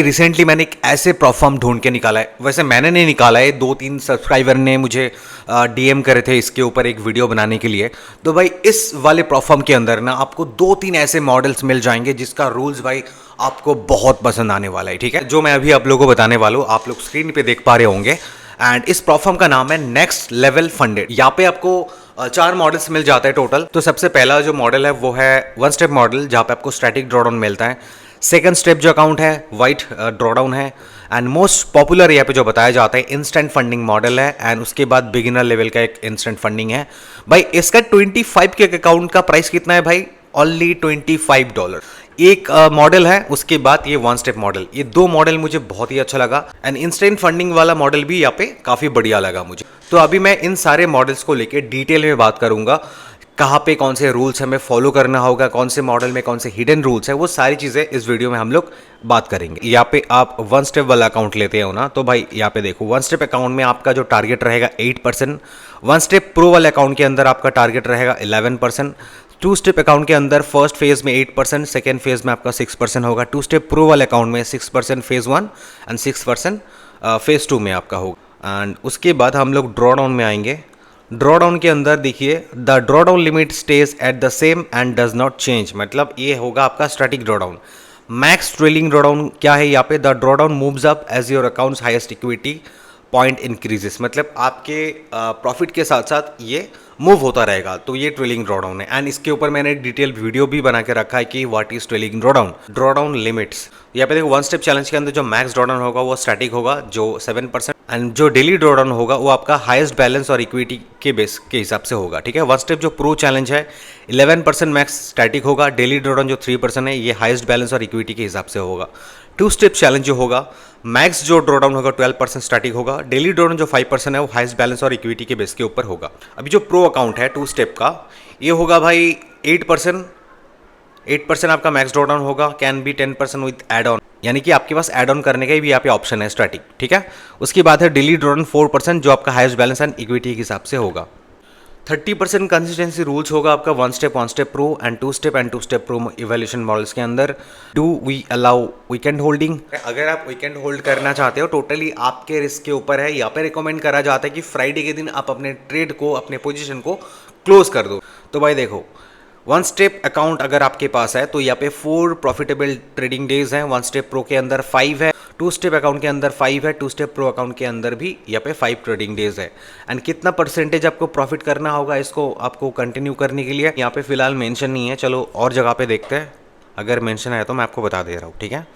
Recently मैंने एक ऐसे प्रोफॉर्म ढूंढ के निकाला है, वैसे मैंने नहीं निकाला है, 2-3 सब्सक्राइबर ने मुझे डीएम करे थे इसके ऊपर एक वीडियो बनाने के लिए। तो भाई इस वाले प्रोफॉर्म के अंदर ना आपको 2-3 ऐसे मॉडल्स मिल जाएंगे जिसका रूल्स भाई आपको बहुत पसंद आने वाला है। ठीक है, जो मैं अभी आप लोगों को बताने वाला हूँ आप लोग स्क्रीन पे देख पा रहे होंगे। एंड इस प्रोफॉर्म का नाम है नेक्स्ट लेवल फंडेड। यहाँ पे आपको 4 मॉडल्स मिल जाता है टोटल। तो सबसे पहला जो मॉडल है वो है 1 स्टेप मॉडल, जहाँ पे आपको स्टैटिक ड्रॉडाउन मिलता है। सेकंड स्टेप जो अकाउंट है वाइट ड्रॉडाउन है। एंड मोस्ट पॉपुलर यहाँ पे जो बताया जाता है इंस्टेंट फंडिंग मॉडल है। एंड उसके बाद बिगिनर लेवल का एक इंस्टेंट फंडिंग है। भाई इसका 25 के अकाउंट का प्राइस कितना है भाई? ओनली $25। एक मॉडल है, उसके बाद ये 1 स्टेप मॉडल। ये 2 मॉडल मुझे बहुत ही अच्छा लगा। एंड इंस्टेंट फंडिंग वाला मॉडल भी यहाँ पे काफ़ी बढ़िया लगा मुझे। तो अभी मैं इन सारे मॉडल्स को लेके डिटेल में बात करूंगा, कहाँ पे कौन से रूल्स हमें फॉलो करना होगा, कौन से मॉडल में कौन से हिडन रूल्स है, वो सारी चीज़ें इस वीडियो में हम लोग बात करेंगे। यहाँ पे आप 1 स्टेप वाला अकाउंट लेते हो ना, तो भाई यहाँ पे देखो 1 स्टेप अकाउंट में आपका जो टारगेट रहेगा 8%। 1 स्टेप प्रो वाले अकाउंट के अंदर आपका टारगेट रहेगा 11%। 2 स्टेप अकाउंट के अंदर फर्स्ट फेज में 8%, सेकेंड फेज में आपका 6% होगा। 2 स्टेप प्रो वाले अकाउंट में 6% फेज 1 एंड 6% फेज 2 में आपका होगा। एंड उसके बाद हम लोग ड्रॉ डाउन में आएंगे। ड्रॉ डाउन के अंदर देखिए the drawdown limit stage at the same and does not change, मतलब ये होगा आपका static drawdown. Max trailing drawdown क्या है यहाँ पे? The drawdown moves up as your accounts highest equity point increases, मतलब आपके प्रॉफिट के साथ साथ ये मूव होता रहेगा। तो ये ट्रेलिंग ड्रॉ डाउन है। एंड इसके ऊपर मैंने एक डिटेल वीडियो भी बना के रखा है कि what is trailing drawdown limits. यहाँ पे देखो 1 स्टेप चैलेंज के अंदर जो मैक्स ड्रॉ डाउन होगा वो स्टैटिक होगा जो 7%। एंड जो डेली ड्रॉ डाउन होगा वो आपका हाईएस्ट बैलेंस और इक्विटी के बेस के हिसाब से होगा। ठीक है, 1 स्टेप जो प्रो चैलेंज है 11% मैक्स स्टैटिक होगा। डेली ड्रॉ डाउन जो 3% है ये हाईएस्ट बैलेंस और इक्विटी के हिसाब से होगा। 2 स्टेप चैलेंज जो होगा मैक्स जो ड्रॉ डाउन होगा 12% स्टैटिक होगा। डेली ड्रॉ डाउन जो 5% है वो हाईएस्ट बैलेंस और इक्विटी के बेस के ऊपर होगा। अभी जो प्रो अकाउंट है 2 स्टेप का ये होगा भाई 8% आपका मैक्स ड्रॉ डाउन होगा। Can be 10% with add on, यानी कि आपके पास एड ऑन करने का भी यहाँ पे ऑप्शन है स्टैटिक। ठीक है, उसके बाद है डेली ड्रॉ डाउन 4% जो आपका हाईएस्ट बैलेंस एंड इक्विटी के हिसाब से होगा। 30% कंसिस्टेंसी रूल्स होगा आपका 1 step pro and 2 step pro evaluation models के अंदर। Do we allow weekend holding? अगर आप वीकेंड होल्ड करना चाहते हो टोटली आपके रिस्क के ऊपर है। यहाँ पे रिकमेंड करा जाता है कि फ्राइडे के दिन आप अपने ट्रेड को, अपने पोजीशन को क्लोज कर दो। तो भाई देखो 1 स्टेप अकाउंट अगर आपके पास है तो यहाँ पे 4 प्रॉफिटेबल ट्रेडिंग डेज हैं। 1 स्टेप प्रो के अंदर 5 है, 2 स्टेप अकाउंट के अंदर 5 है, 2 स्टेप प्रो अकाउंट के अंदर भी यहाँ पे 5 ट्रेडिंग डेज है। एंड कितना परसेंटेज आपको प्रॉफिट करना होगा इसको आपको कंटिन्यू करने के लिए, यहाँ पे फिलहाल मेंशन नहीं है। चलो और जगह पे देखते हैं, अगर मेंशन है तो मैं आपको बता दे रहा हूँ। ठीक है,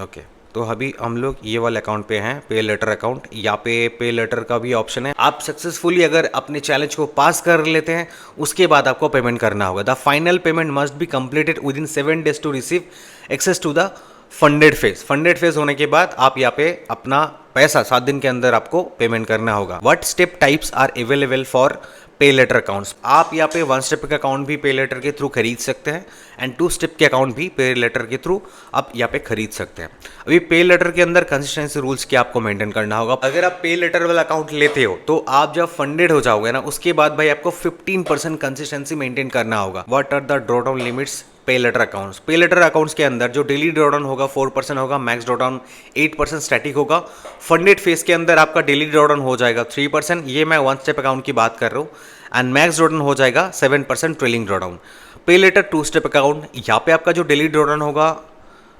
ओके। तो अभी हम लोग ये वाले अकाउंट पे हैं, पे लेटर अकाउंट। यहाँ पे पे लेटर का भी ऑप्शन है। आप सक्सेसफुली अगर अपने चैलेंज को पास कर लेते हैं उसके बाद आपको पेमेंट करना होगा। The final payment must be completed within 7 days to receive access to the funded phase. Funded phase होने के बाद आप यहाँ पे अपना पैसा 7 दिन के अंदर आपको पेमेंट करना होगा। What step types are available for pay later accounts? आप यहाँ पे 1 स्टेप के अकाउंट भी पे लेटर के थ्रू खरीद सकते हैं एंड 2 स्टेप के अकाउंट भी पे लेटर के थ्रू आप यहाँ पे खरीद सकते हैं। अभी पे लेटर के अंदर कंसिस्टेंसी रूल्स क्या आपको मेंटेन करना होगा। अगर आप पे लेटर वाला अकाउंट लेते हो तो आप जब फंडेड हो जाओगे ना उसके बाद भाई आपको 15% कंसिस्टेंसी मेंटेन करना होगा। What are the drawdown limits pay later accounts? Pay later accounts के अंदर जो डेली ड्रॉ डाउन होगा 4% होगा, मैक्स ड्रॉ डाउन 8% स्टैटिक होगा। फंडेड फेज के अंदर आपका डेली ड्रॉ डाउन हो जाएगा 3%, ये मैं 1 स्टेप अकाउंट की बात कर रहा हूँ। एंड मैक्स ड्रॉ डाउन हो जाएगा 7% ट्रेलिंग ड्रॉ डाउन। पे लेटर 2 स्टेप अकाउंट, यहाँ पे आपका जो डेली ड्रॉ डाउन होगा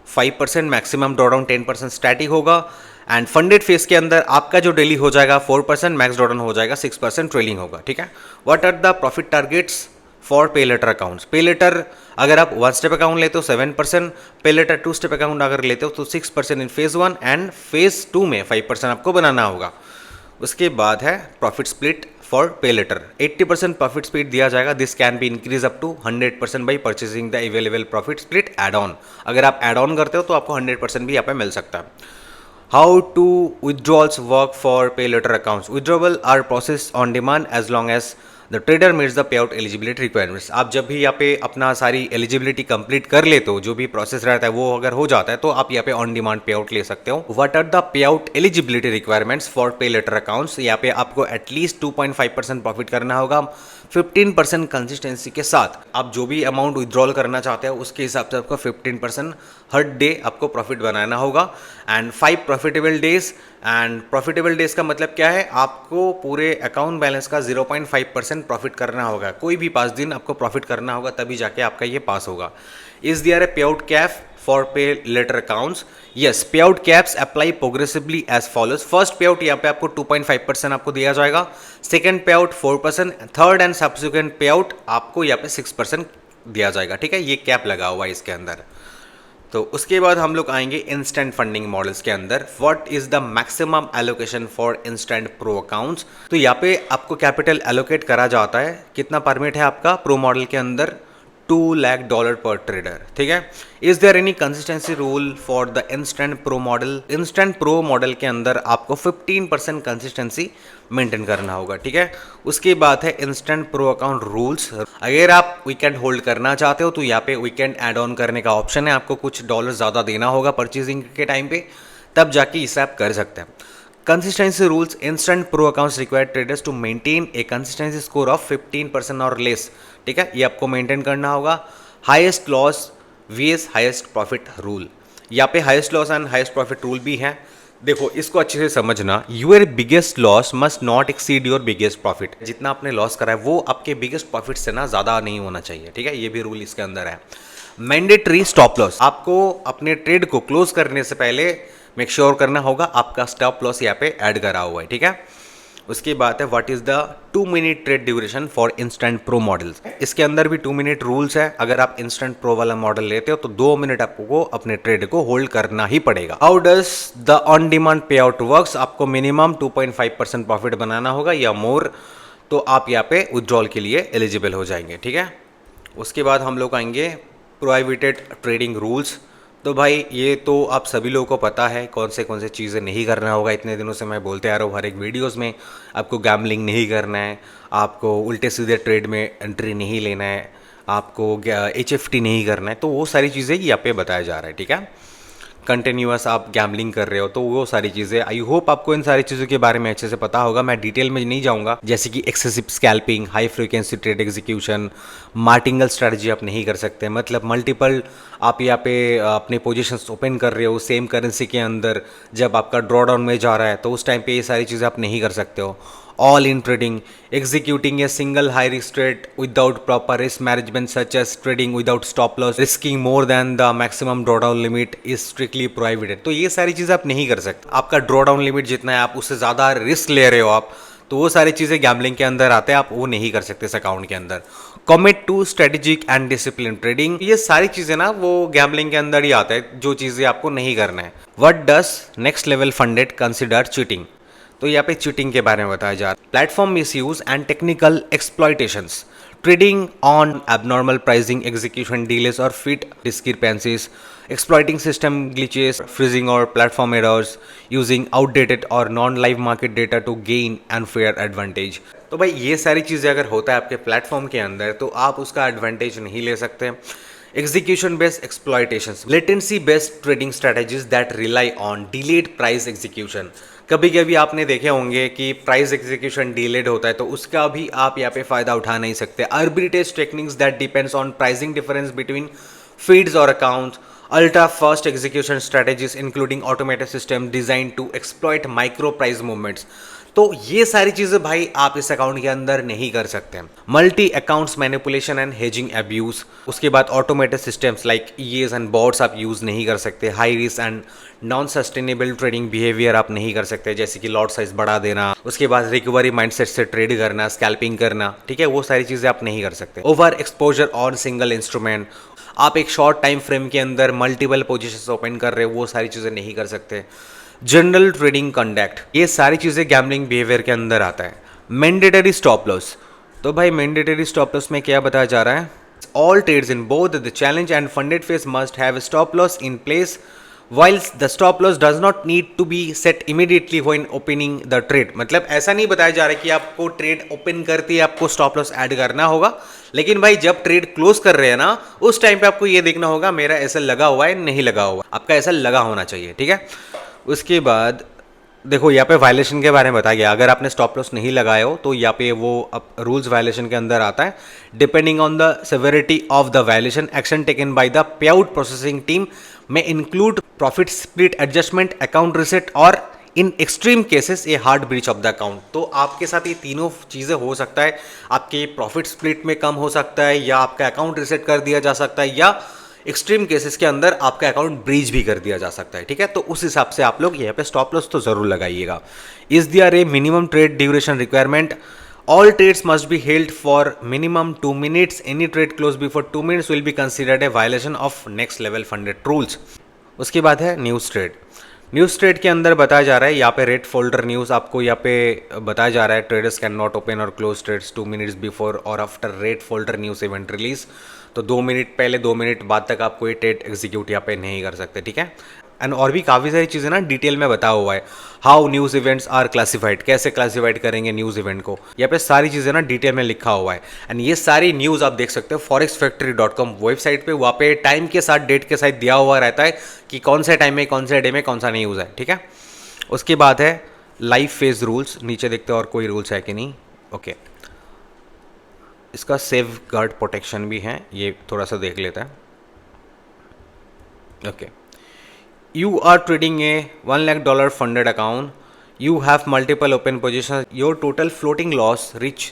5%, मैक्सिमम ड्रॉ डाउन 10% स्टैटिक होगा। एंड फंडेड फेज के अंदर आपका जो डेली हो जाएगा 4%, मैक्स ड्रॉ डाउन हो जाएगा 6% ट्रेलिंग होगा। ठीक है, what are the profit targets for pay later accounts? Pay later अगर आप 1 स्टेप अकाउंट लेते हो 7%, पे लेटर 2 स्टेप अकाउंट अगर लेते हो तो 6% इन फेज 1 एंड फेज 2 में 5% आपको बनाना होगा। उसके बाद है profit split for pay later. 80% profit split दिया जाएगा। This can be increase up to 100% by purchasing the available profit split add on. अगर आप एड ऑन करते हो तो आपको 100% भी यहाँ पे मिल सकता है। How to withdrawals work for pay later accounts? Withdrawal are process on demand as long as the trader meets the payout eligibility requirements. आप जब भी यहाँ पे अपना सारी एलिजिबिलिटी कंप्लीट कर लेते हो, जो भी प्रोसेस रहता है वो अगर हो जाता है तो आप यहाँ पे ऑन डिमांड पे आउट ले सकते हो। What are the payout eligibility requirements for pay later accounts? यहाँ पे आपको एटलीस्ट 2.5% प्रॉफिट करना होगा, 15% कंसिस्टेंसी के साथ आप जो भी अमाउंट विड्रॉल करना चाहते हो उसके हिसाब से आपको 15% हर डे आपको प्रॉफिट बनाना होगा। And 5 profitable days. And profitable days का मतलब क्या है, आपको पूरे अकाउंट बैलेंस का 0.5% प्रॉफिट करना होगा। कोई भी 5 दिन आपको प्रॉफिट करना होगा, तभी जाके आपका ये पास होगा। इज देयर ए पे out cap for pay later accounts? Yes, payout caps apply progressively as follows. First payout यहाँ पे आपको 2.5% आपको दिया जाएगा, second payout 4%, third and subsequent payout आपको यहाँ पे 6% दिया जाएगा। ठीक है, ये कैप लगा हुआ है इसके अंदर। तो उसके बाद हम लोग आएंगे इंस्टेंट फंडिंग मॉडल्स के अंदर। What is the maximum allocation for instant pro accounts? तो यहाँ पे आपको कैपिटल एलोकेट करा जाता है। कितना परमिट है आपका प्रो मॉडल के अंदर? $2 lakh पर ट्रेडर। ठीक है। Is there any consistency rule for the instant pro model? Instant pro model के अंदर आपको 15% कंसिस्टेंसी मेंटेन करना होगा। ठीक है। उसके बाद है इंस्टेंट प्रो अकाउंट रूल्स। अगर आप वीकेंड होल्ड करना चाहते हो तो यहाँ पे वीकेंड ऐड ऑन करने का ऑप्शन है, आपको कुछ डॉलर ज़्यादा देना होगा परचेजिंग के टाइम पे, तब जाके इसे आप कर सकते हैं। Consistency rules: instant pro accounts require traders to maintain a consistency score of 15% और लेस। ठीक है, ये आपको मेंटेन करना होगा। Highest loss vs highest profit rule. यहाँ पे highest loss and highest profit rule भी है। देखो, इसको अच्छे से समझना। Your biggest loss must not exceed your biggest profit. जितना आपने लॉस करा है वो आपके बिगेस्ट प्रॉफिट से ना ज़्यादा नहीं होना चाहिए। ठीक है, ये भी रूल इसके अंदर है। मैंडेटरी स्टॉप लॉस: आपको अपने ट्रेड को क्लोज करने से पहले मेक श्योर करना होगा आपका स्टॉप लॉस यहाँ पे ऐड करा हुआ है। ठीक है। उसकी बात है what is the 2 minute trade duration for instant pro models. इसके अंदर भी 2 मिनट रूल्स है। अगर आप इंस्टेंट प्रो वाला मॉडल लेते हो तो 2 मिनट आपको अपने ट्रेड को होल्ड करना ही पड़ेगा। How does the on demand पे आउट वर्क्स? आपको मिनिमम 2.5% प्रॉफिट बनाना होगा या मोर, तो आप यहाँ पे विड्रॉल के लिए एलिजिबल हो जाएंगे। ठीक है। उसके बाद हम लोग आएंगे प्रोहिबिटेड ट्रेडिंग रूल्स। तो भाई ये तो आप सभी लोगों को पता है कौन से चीज़ें नहीं करना होगा। इतने दिनों से मैं बोलते आ रहा हूँ हर एक वीडियोस में, आपको गैम्बलिंग नहीं करना है, आपको उल्टे सीधे ट्रेड में एंट्री नहीं लेना है, आपको HFT नहीं करना है। तो वो सारी चीज़ें यहाँ पे बताया जा रहा है। ठीक है। कंटिन्यूअस आप गैम्बलिंग कर रहे हो तो वो सारी चीज़ें, आई होप आपको इन सारी चीज़ों के बारे में अच्छे से पता होगा। मैं डिटेल में नहीं जाऊंगा, जैसे कि excessive scalping, high frequency trade execution, martingale strategy आप नहीं कर सकते। मतलब मल्टीपल आप यहाँ पे अपने पोजीशंस ओपन कर रहे हो सेम करेंसी के अंदर, जब आपका ड्रॉ डाउन में जा रहा है तो उस टाइम पे ये सारी चीज़ें आप नहीं कर सकते हो। All in trading, executing a single high risk trade without proper risk management such as trading without stop loss, risking more than the maximum drawdown limit is strictly prohibited। तो ये सारी चीज़ें आप नहीं कर सकते। आपका ड्रॉडाउन लिमिट जितना है, आप उससे ज़्यादा रिस्क ले रहे हो आप, तो वो सारी चीज़ें गैम्बलिंग के अंदर आते हैं, आप वो नहीं कर सकते इस अकाउंट के अंदर। Commit to strategic and discipline trading, ये सारी चीज़ें ना वो गैम्बलिंग के अंदर ही आता है, जो चीज़ें आपको नहीं करना है। What does next level funded consider cheating? तो यहाँ पे चीटिंग के बारे में बताया जा रहा है। Platform misuse and technical exploitations, trading on abnormal pricing, execution delays और feed discrepancies, exploiting system glitches, freezing or platform errors, using outdated or non-live market data to gain unfair advantage। तो भाई ये सारी चीज़ें अगर होता है आपके प्लेटफॉर्म के अंदर तो आप उसका एडवांटेज नहीं ले सकते। Execution based exploitations, latency based trading strategies that rely on delayed price execution। कभी कभी आपने देखे होंगे कि प्राइस एग्जीक्यूशन डिलेड होता है तो उसका भी आप यहाँ पे फ़ायदा उठा नहीं सकते। Arbitrage techniques that depends on pricing difference between feeds और accounts, ultra fast execution strategies including automated system designed to exploit micro price movements। तो ये सारी चीज़ें भाई आप इस अकाउंट के अंदर नहीं कर सकते। Multi accounts manipulation and hedging abuse, उसके बाद automated systems like EAs and bots आप यूज़ नहीं कर सकते। High risk and non sustainable trading behaviour आप नहीं कर सकते, जैसे कि लॉट साइज बढ़ा देना, उसके बाद रिकवरी माइंडसेट से ट्रेड करना, स्कैल्पिंग करना। ठीक है, वो सारी चीज़ें आप नहीं कर सकते। Over exposure on single instrument, आप एक शॉर्ट टाइम फ्रेम के अंदर मल्टीपल पोजीशंस ओपन कर रहे हो, वो सारी चीज़ें नहीं कर सकते। जनरल ट्रेडिंग कंडक्ट, ये सारी चीज़ें गैम्बलिंग बिहेवियर के अंदर आता है। मैंडेटरी स्टॉप लॉस, तो भाई मैंडेटरी स्टॉप लॉस में क्या बताया जा रहा है? All trades in both the challenge and funded phase must have stop loss in place whilst the stop loss does not need to be set immediately when opening the trade। मतलब ऐसा नहीं बताया जा रहा है कि आपको ट्रेड ओपन करते ही आपको स्टॉप लॉस ऐड करना होगा, लेकिन भाई जब ट्रेड क्लोज कर रहे हैं ना उस टाइम पे आपको ये देखना होगा मेरा ऐसा लगा हुआ है नहीं लगा हुआ, आपका ऐसा लगा होना चाहिए। ठीक है। उसके बाद देखो यहाँ पे वायलेशन के बारे में बताया गया, अगर आपने स्टॉप लॉस नहीं लगाए हो तो यहाँ पे वो अब रूल्स वायलेशन के अंदर आता है। Depending on the severity of the violation, action taken by the payout processing team में include profit split adjustment, account reset और in extreme cases a hard breach of the account. तो आपके साथ ये तीनों चीज़ें हो सकता है, आपके प्रॉफिट स्प्लिट में कम हो सकता है, या आपका अकाउंट रिसेट कर दिया जा सकता है, या एक्सट्रीम केसेस के अंदर आपका अकाउंट ब्रीच भी कर दिया जा सकता है। ठीक है, तो उस हिसाब से आप लोग यहाँ पे स्टॉप लॉस तो जरूर लगाइएगा। Is there a minimum trade duration requirement? All trades must be held for minimum 2 minutes। Any trade close before 2 minutes will be considered a violation of next level funded rules. उसके बाद है news trade. News trade के अंदर बताया जा रहा है, यहाँ पे रेड फोल्डर न्यूज़ आपको यहाँ पे बताया जा रहा है, ट्रेडर्स कैन नॉट ओपन और क्लोज ट्रेड्स 2 minutes बिफोर और after red folder news event release. तो 2 मिनट पहले 2 मिनट बाद तक आप कोई ट्रेड एग्जीक्यूट यहाँ पे नहीं कर सकते। ठीक है, एंड और भी काफ़ी सारी चीज़ें ना डिटेल में बताया हुआ है। How news events are classified, कैसे क्लासिफाइड करेंगे न्यूज़ इवेंट को, यहाँ पे सारी चीज़ें ना डिटेल में लिखा हुआ है। एंड ये सारी न्यूज़ आप देख सकते हो forexfactory.com वेबसाइट पे, वहाँ पे टाइम के साथ, डेट के साथ दिया हुआ रहता है कि कौन से टाइम में, कौन से डे में कौन सा न्यूज़ है। ठीक है, उसके बाद है लाइव फेज रूल्स। नीचे देखते हो और कोई रूल्स है कि नहीं। ओके, इसका सेफ गार्ड प्रोटेक्शन भी है, ये थोड़ा सा देख लेता है। Okay, you are trading a $1 lakh funded account, you have multiple open positions, your total floating loss reach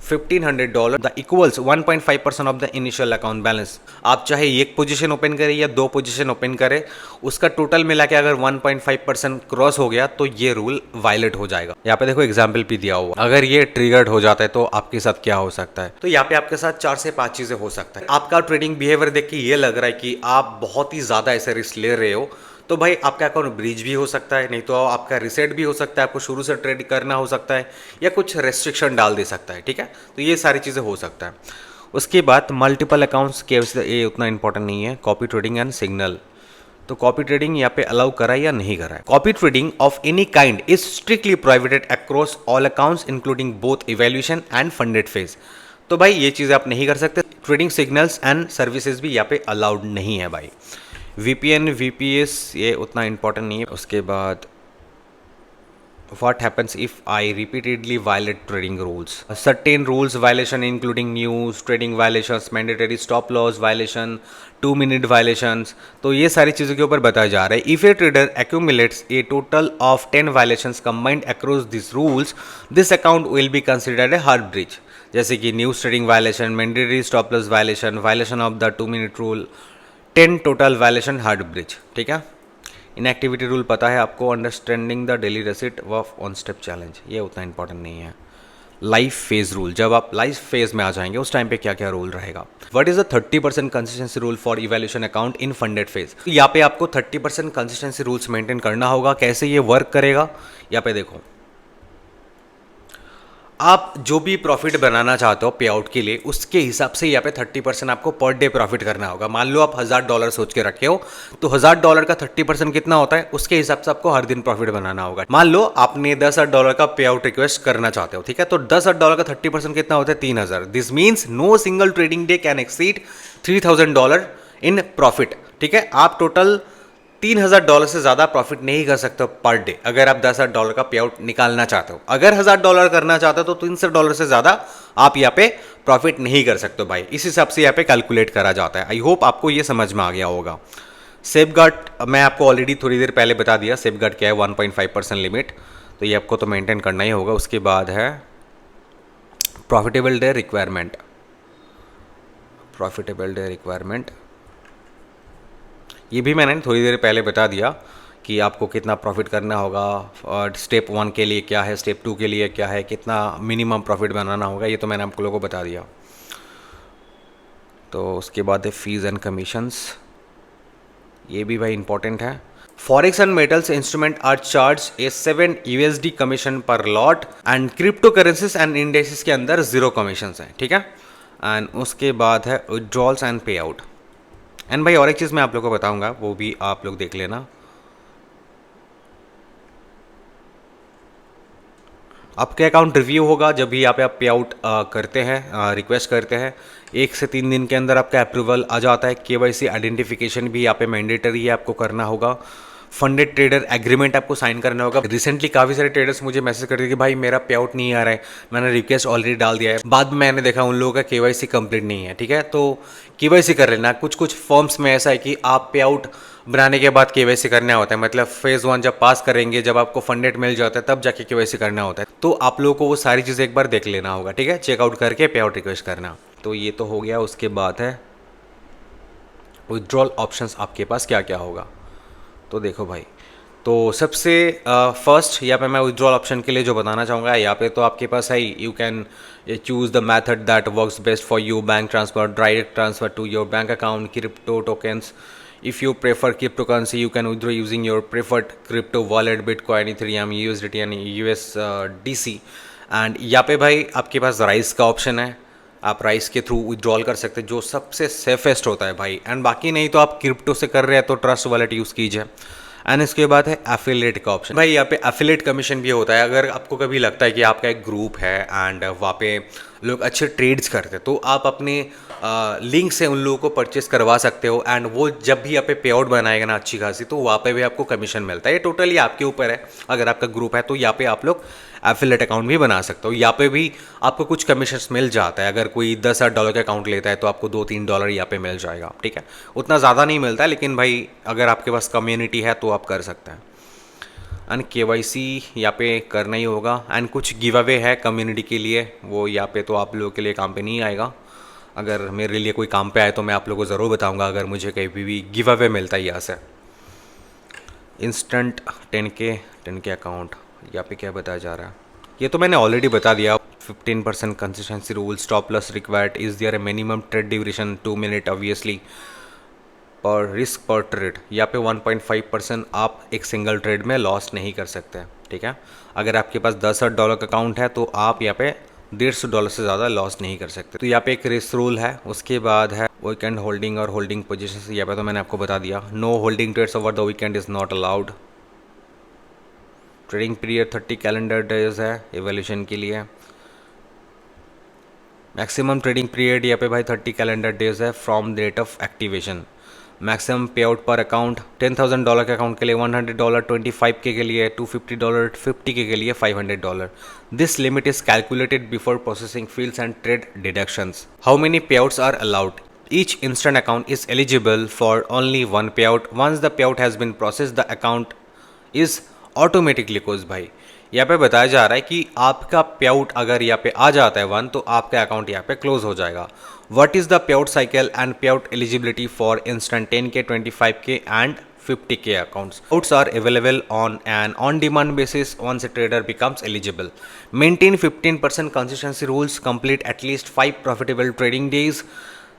$1,500, the equals 1.5% of the initial account balance। आप चाहे एक पोजीशन ओपन करें या दो पोजीशन ओपन करें, उसका टोटल मिला के अगर 1.5% क्रॉस हो गया तो ये रूल वायलेट हो जाएगा। यहाँ पे देखो एग्जाम्पल भी दिया हुआ, अगर ये ट्रिगर्ड हो जाता है तो आपके साथ क्या हो सकता है। तो यहाँ पे आपके साथ 4 से 5 चीजें हो सकता है। आपका ट्रेडिंग बिहेवियर देख के ये लग रहा है कि आप बहुत ही ज्यादा ऐसे रिस्क ले रहे हो, तो भाई आपका अकाउंट ब्रीच भी हो सकता है, नहीं तो आपका रिसेट भी हो सकता है, आपको शुरू से ट्रेड करना हो सकता है, या कुछ रेस्ट्रिक्शन डाल दे सकता है। ठीक है, तो ये सारी चीज़ें हो सकता है। उसके बाद मल्टीपल अकाउंट्स के, ये उतना इंपॉर्टेंट नहीं है। कॉपी ट्रेडिंग एंड सिग्नल, तो कॉपी ट्रेडिंग यहाँ पे अलाउ करा है या नहीं करा है। Copy trading of any kind is strictly prohibited across all accounts including both evaluation and funded phase. तो भाई ये चीज़ें आप नहीं कर सकते। ट्रेडिंग सिग्नल्स एंड सर्विसेज भी यहाँ पे अलाउड नहीं है भाई। VPN VPS ये उतना इंपॉर्टेंट नहीं है। उसके बाद what happens if I repeatedly violate trading rules? Certain rules violation including news trading violations, mandatory stop loss violation, 2 minute violations। तो ये सारी चीज़ों के ऊपर बताया जा रहा है। If a trader accumulates a total of 10 violations combined across these rules, this account will be considered a hard breach। जैसे कि news trading violation, mandatory stop loss violation, violation of the 2 minute rule, 10 total violation, hard breach. ठीक है, inactivity rule पता है आपको, understanding the daily reset of one step challenge, ये उतना important नहीं है। लाइफ फेज रूल, जब आप लाइफ फेज में आ जाएंगे उस टाइम पे क्या क्या रूल रहेगा। What is the 30% consistency rule for evaluation account in funded phase? यहाँ पे आपको 30% कंसिस्टेंसी रूल्स मेंटेन करना होगा। कैसे ये वर्क करेगा, यहाँ पे देखो, आप जो भी प्रॉफिट बनाना चाहते हो पे आउट के लिए, उसके हिसाब से यहाँ पे 30% आपको पर डे प्रॉफिट करना होगा। मान लो आप $1000 सोच के रखे हो, तो $1000 का 30% कितना होता है, उसके हिसाब से आपको हर दिन प्रॉफिट बनाना होगा। मान लो आपने $10,000 का पे आउट रिक्वेस्ट करना चाहते हो, ठीक है, तो $10,000 का 30% कितना होता है, 3000। This means no single trading day can exceed $3000 in profit. ठीक है, आप टोटल $3000 से ज़्यादा प्रॉफिट नहीं कर सकते हो पर डे, अगर आप $10,000 का पे आउट निकालना चाहते हो। अगर $1000 करना चाहते हो तो $300 से ज़्यादा आप यहाँ पे प्रॉफिट नहीं कर सकते हो भाई। इस हिसाब से यहाँ पे कैलकुलेट करा जाता है। आई होप आपको ये समझ में आ गया होगा। सेफगार्ड मैं आपको ऑलरेडी थोड़ी देर पहले बता दिया, सेफगार्ड क्या है, 1.5% लिमिट, तो ये आपको तो मेंटेन करना ही होगा। उसके बाद है profitable day requirement. Profitable day requirement ये भी मैंने थोड़ी देर पहले बता दिया कि आपको कितना प्रॉफिट करना होगा, और स्टेप 1 के लिए क्या है, स्टेप 2 के लिए क्या है, कितना मिनिमम प्रॉफिट बनाना होगा, ये तो मैंने आप लोगों को बता दिया। तो उसके बाद है फीस एंड कमीशंस, ये भी भाई इंपॉर्टेंट है। Forex and metals instrument are charge a 7 USD commission per lot, and crypto currencies and indexes के अंदर 0 कमीशन है। ठीक है, एंड उसके बाद है विड्रॉल्स एंड पे आउट। एंड भाई और एक चीज़ मैं आप लोगों को बताऊंगा, वो भी आप लोग देख लेना। आपके अकाउंट रिव्यू होगा जब भी यहाँ पे आप पे आउट करते हैं, रिक्वेस्ट करते हैं, 1 से 3 दिन के अंदर आपका अप्रूवल आ जाता है। KYC आइडेंटिफिकेशन भी यहाँ पे मैंडेटरी है, आपको करना होगा। फंडेड ट्रेडर एग्रीमेंट आपको साइन करना होगा। रिसेंटली काफ़ी सारे ट्रेडर्स मुझे मैसेज करते हैं कि भाई मेरा पे आउट नहीं आ रहा है, मैंने रिक्वेस्ट ऑलरेडी डाल दिया है, बाद में मैंने देखा उन लोगों का केवाईसी कंप्लीट नहीं है। ठीक है, तो केवाईसी कर लेना। कुछ कुछ फॉर्म्स में ऐसा है कि आप पे आउट बनाने के बाद केवाईसी करना होता है, मतलब फेज़ 1 जब पास करेंगे, जब आपको फंडेड मिल जाता है तब जाके केवाईसी करना होता है। तो आप लोगों को वो सारी चीज़ें एक बार देख लेना होगा। ठीक है, चेकआउट करके पे आउट रिक्वेस्ट करना। तो ये तो हो गया। उसके बाद है विड्रॉल ऑप्शंस आपके पास क्या क्या होगा। तो देखो भाई, तो सबसे फर्स्ट यहाँ पे मैं विड्रॉल ऑप्शन के लिए जो बताना चाहूँगा, यहाँ पे तो आपके पास है you can choose the method that works best for you, bank transfer, direct transfer to your bank account, crypto tokens. If you prefer cryptocurrency, you can withdraw using your preferred crypto wallet, Bitcoin, Ethereum, USDT and USDC। And यहाँ पे भाई आपके पास rice का option है, आप rice के through withdrawal कर सकते हैं जो सबसे सेफेस्ट होता है भाई। एंड बाकी नहीं तो आप क्रिप्टो से कर रहे हैं तो ट्रस्ट वॉलेट यूज़ कीजिए। एंड इसके बाद है एफिलिएट का ऑप्शन। भाई यहाँ पे एफिलिएट कमीशन भी होता है। अगर आपको कभी लगता है कि आपका एक ग्रुप है एंड वहाँ पे लोग अच्छे ट्रेड्स करते हैं, तो आप अपने लिंक से उन लोगों को परचेस करवा सकते हो। एंड वो जब भी यहाँ पे पे आउट बनाएगा ना अच्छी खासी, तो वहाँ पे भी आपको कमीशन मिलता है। ये टोटली आपके ऊपर है। अगर आपका ग्रुप है तो यहाँ पे आप लोग एफिलिएट अकाउंट भी बना सकते हो। यहाँ पे भी आपको कुछ कमीशन मिल जाता है। अगर कोई $10-8 का अकाउंट लेता है तो आपको $2-3 यहाँ पे मिल जाएगा। ठीक है, उतना ज़्यादा नहीं मिलता है, लेकिन भाई अगर आपके पास कम्युनिटी है तो आप कर सकते हैं। एंड केवाईसी यहाँ पे करना ही होगा। एंड कुछ गिव अवे है कम्युनिटी के लिए, वो यहाँ पे तो आप लोगों के लिए काम पे नहीं आएगा। अगर मेरे लिए कोई काम पे आए तो मैं आप लोगों को ज़रूर बताऊंगा अगर मुझे कहीं भी गिव अवे मिलता है यहाँ से। इंस्टेंट 10K अकाउंट, यहाँ पे क्या बताया जा रहा है ये तो मैंने ऑलरेडी बता दिया। 15% consistency rule, stop loss required, is there a minimum trade duration 2 minute obviously per risk per trade. यहाँ पे 1.5% आप एक सिंगल ट्रेड में लॉस नहीं कर सकते। ठीक है, अगर आपके पास $10-8 का अकाउंट है तो आप यहाँ पे $150 से ज़्यादा लॉस नहीं कर सकते। तो यहाँ पे एक रिस्क रूल है। उसके बाद है वीकेंड होल्डिंग और होल्डिंग पोजीशन। यहाँ पे तो मैंने आपको बता दिया, no holding trades over the weekend is not allowed. Trading period 30 calendar days है एवोल्यूशन के लिए। मैक्सिमम ट्रेडिंग पीरियड यहाँ पे भाई 30 कैलेंडर डेज है from the date of activation. Maximum payout per account $10,000 के अकाउंट के लिए $100, 25K के लिए $250, 50K के लिए $500। This limit is calculated before processing fields and trade deductions. How many payouts are allowed? Each instant account is eligible for only one payout. Once the payout has been processed, the account is automatically closed। भाई यहाँ पे बताया जा रहा है कि आपका पे आउट अगर यहाँ पे आ जाता है 1 तो आपका अकाउंट यहाँ पे क्लोज हो जाएगा। What is the payout cycle and payout eligibility for instant 10K, 25K and 50K accounts? Payouts are available on an on-demand basis once a trader becomes eligible. Maintain 15% consistency rules. Complete at least 5 profitable trading days.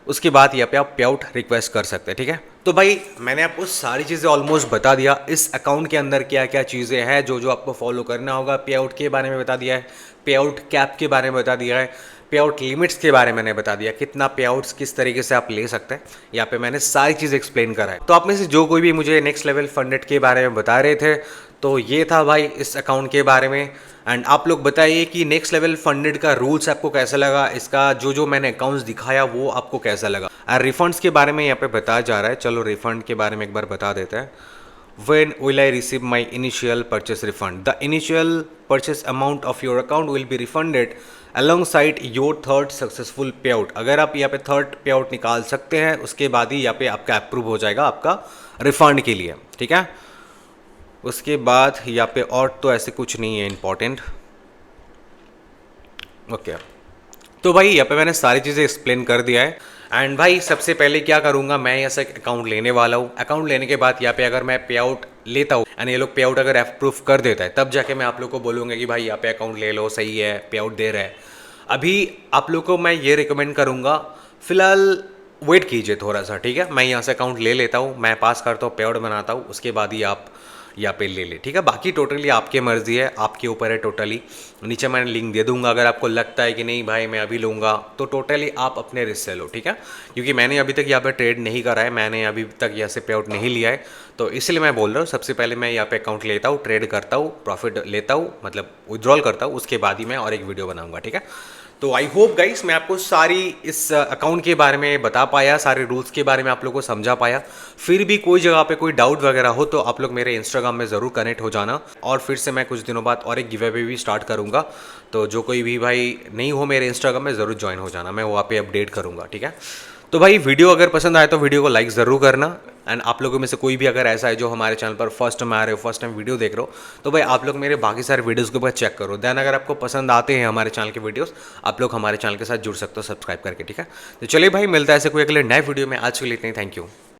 उसके बाद यहाँ पे आप पे out request कर सकते हैं। ठीक है, तो भाई मैंने आपको सारी चीज़ें ऑलमोस्ट बता दिया। इस अकाउंट के अंदर क्या क्या चीज़ें हैं जो जो आपको फॉलो करना होगा। पे आउट के बारे में बता दिया है, पे आउट कैप के बारे में बता दिया है, पे आउट लिमिट्स के बारे में मैंने बता दिया, कितना पे आउट्स किस तरीके से आप ले सकते हैं। यहाँ पे मैंने सारी चीज़ एक्सप्लेन करा है। तो आप में से जो कोई भी मुझे नेक्स्ट लेवल फंडेड के बारे में बता रहे थे, तो ये था भाई इस अकाउंट के बारे में। एंड आप लोग बताइए कि नेक्स्ट लेवल फंडेड का रूल्स आपको कैसा लगा, इसका जो जो मैंने अकाउंट्स दिखाया वो आपको कैसा लगा। और रिफंड्स के बारे में यहाँ पे बताया जा रहा है। चलो रिफंड के बारे में एक बार बता देते हैं। When will I receive my initial purchase refund? The initial purchase amount of your account will be refunded alongside your third successful payout। अगर आप यहाँ पे थर्ड पे आउट निकाल सकते हैं उसके बाद ही यहाँ पे आपका अप्रूव हो जाएगा आपका रिफंड के लिए। ठीक है, उसके बाद यहाँ पे और तो ऐसे कुछ नहीं है इम्पॉर्टेंट। ओके, तो भाई यहाँ पे मैंने सारी चीज़ें एक्सप्लेन कर दिया है। एंड भाई सबसे पहले क्या करूँगा, मैं यहाँ से अकाउंट लेने वाला हूँ। अकाउंट लेने के बाद यहाँ पे अगर मैं पे आउट लेता हूँ एंड ये लोग पे आउट अगर अप्रूव कर देता है, तब जाके मैं आप लोग को बोलूँगा कि भाई यहाँ पे अकाउंट ले लो, सही है, पे आउट दे रहा है। अभी आप लोग को मैं ये रिकमेंड करूँगा, फिलहाल वेट कीजिए थोड़ा सा। ठीक है, मैं यहाँ से अकाउंट ले लेता हूँ, मैं पास करता हूँ, पे आउट बनाता हूँ, उसके बाद ही आप यहाँ पे ले ले। ठीक है, बाकी टोटली आपकी मर्जी है, आपके ऊपर है टोटली। नीचे मैंने लिंक दे दूंगा, अगर आपको लगता है कि नहीं भाई मैं अभी लूँगा तो टोटली आप अपने रिस्क से लो। ठीक है, क्योंकि मैंने अभी तक यहाँ पे ट्रेड नहीं करा है, मैंने अभी तक यहाँ से पे आउट नहीं लिया है, तो इसलिए मैं बोल रहा हूँ सबसे पहले मैं यहाँ पे अकाउंट लेता हूँ, ट्रेड करता हूँ, प्रॉफिट लेता हूँ, मतलब विड्रॉल करता हूँ, उसके बाद ही मैं और एक वीडियो बनाऊँगा। ठीक है, तो आई होप गाइस मैं आपको सारी इस अकाउंट के बारे में बता पाया, सारे रूल्स के बारे में आप लोगों को समझा पाया। फिर भी कोई जगह पे कोई डाउट वगैरह हो तो आप लोग मेरे इंस्टाग्राम में ज़रूर कनेक्ट हो जाना, और फिर से मैं कुछ दिनों बाद और एक गिव अवे भी स्टार्ट करूँगा। तो जो कोई भी भाई नहीं हो मेरे इंस्टाग्राम में, ज़रूर ज्वाइन हो जाना, मैं वहाँ पे अपडेट करूँगा, ठीक है। तो भाई वीडियो अगर पसंद आए तो वीडियो को लाइक ज़रूर करना। एंड आप लोगों में से कोई भी अगर ऐसा है जो हमारे चैनल पर फर्स्ट टाइम आ रहे हो, फर्स्ट टाइम वीडियो देख रहे हो, तो भाई आप लोग मेरे बाकी सारे वीडियोस के ऊपर चेक करो। देन अगर आपको पसंद आते हैं हमारे चैनल के वीडियोस, आप लोग हमारे चैनल के साथ जुड़ सकते हो सब्सक्राइब करके, ठीक है। तो चलिए भाई, मिलता है ऐसे कोई अगले नए वीडियो में। आज के लिए इतना ही, थैंक यू।